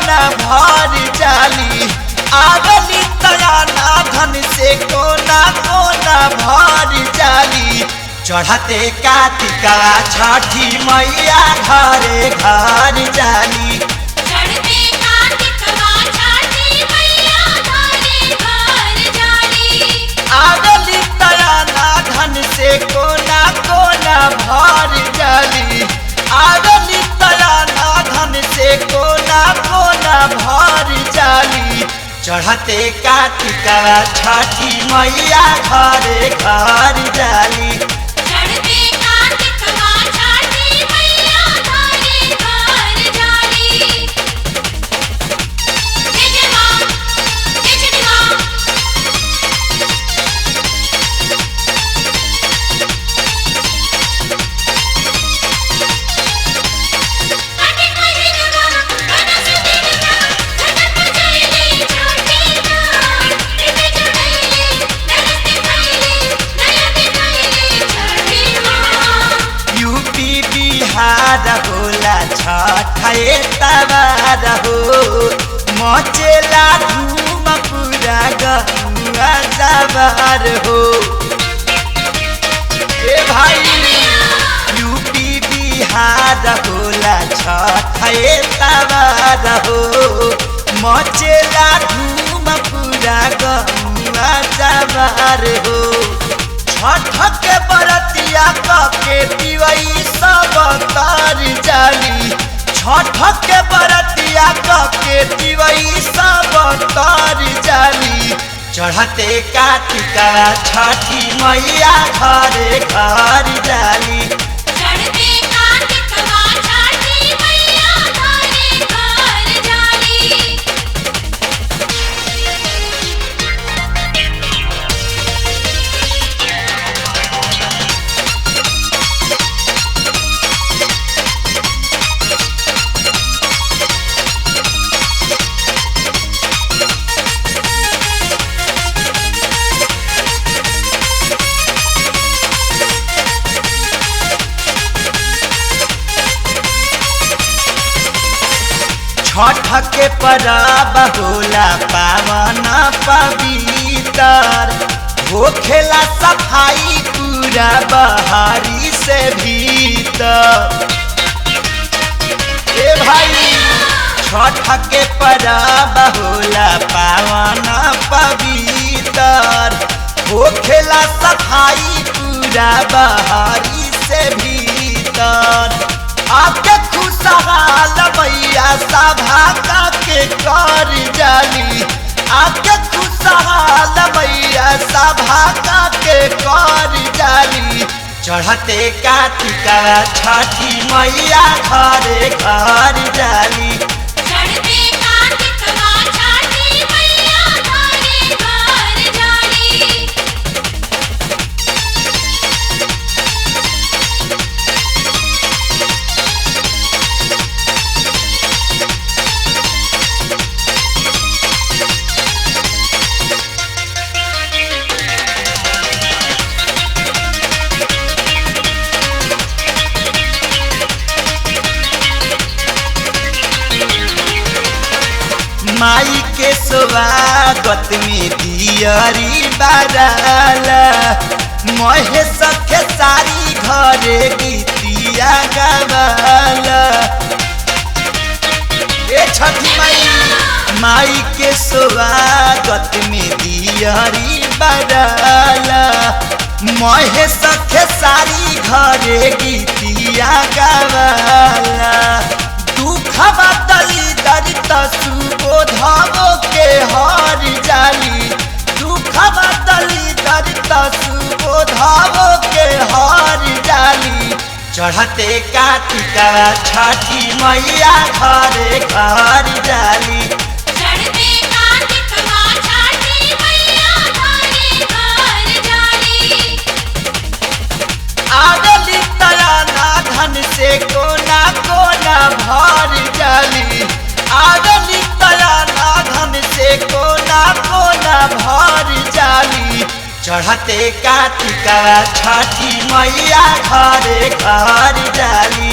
कोना भर जाली आगली तयाना धन से कोना कोना भर जाली चढ़ते कार्तिका छठी मैया घरे घर जाली चढ़ते कार्तिकवा छठी मैया घरे घर जाली आगली तयाना धन से कोना कोना भर जाली आगली तयाना धन से कोना कोना भर जाली चढ़ते कार्तिका छठी मैया घरे घर जाली चढ़ते कार्तिकवा छठी मैया घरे घर जाली जय जय मां जय जय मां काटे काहे जगा बना सुते जगा घटक बजाइले छोटी मां इते चढ़ाइले नरस्ते खाइले नया दिखाइले छोटी मां यूपी बिहार होला छठे तबार हो मचेला धूम पूरा गहुआ जबार हो ए भाई यूपी बिहार होला छठे तबार हो मचेला धूम पूरा गहुआ जबार हो छठ के बरतिया के पिवई सब तार जाली छठ के बरतिया के पिवई सब तार जाली चढ़ते कार्तिका छठी मैया घरे घर जाली चढ़ते कार्तिकवा छठी मैया घरे घर जाली छठ के परब होला पावन पवित्र होखेला सफाई पूरा बहारी से भीतर ए भाई छठ के परब होला पावन पवित्र होखेला सफाई पूरा बहारी से भीतर आके खुशहाल मैया सभा का के कर जाली आके खुशहाल मैया सभा का के कर जाली चढ़ते कार्तिका छठी मैया घरे घर जाली चढ़ते कार्तिकवा छठी मैया घरे घर जाली माई के स्वागत में दियरी बाराला महेश के सारी घरे गीतिया गवाला ए छठी माई के स्वागत में दियरी बाराला महेश के सारी घरे गीतिया गवाला दुख बदली दरित सुबोधवो के हर जाली दुख बदली दरित सुबोधवो के हर जाली चढ़ते कार्तिका छठी मैया घरे घर जाली चढ़ते कार्तिकवा छठी मैया घरे घर जाली आगली तयाना धन से कोना कोना भर जाली आगली तयाना धन से कोना कोना भर जाली चढ़ते कार्तिका छठी मैया घरे घर जाली।